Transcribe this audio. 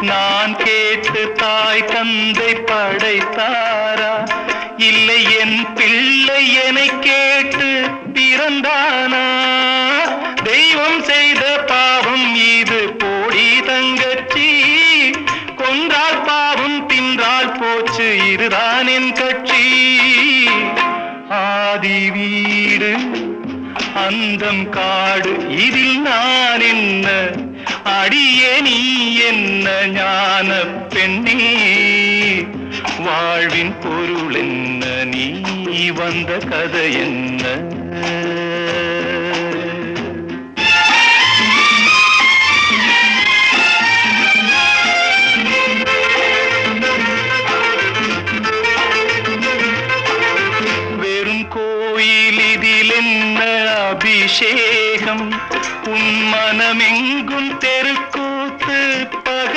நான் கேட்டு தாய் தந்தை படைத்தாரா? இல்லை என் பிள்ளை என்னை கேட்டு பிறந்தானா? தெய்வம் செய்த பாவம் இது போடி தங்கச்சி, கொன்றால் பாவம் தின்றால் போச்சு இதுதான் என் கட்சி. ஆதி வீடு அந்தம் காடு இதில் நான் என்ன, அடியே நீ என்ன ஞான பெண்ணே, வாழ்வின் பொருள் என்ன, நீ வந்த கதை என்ன?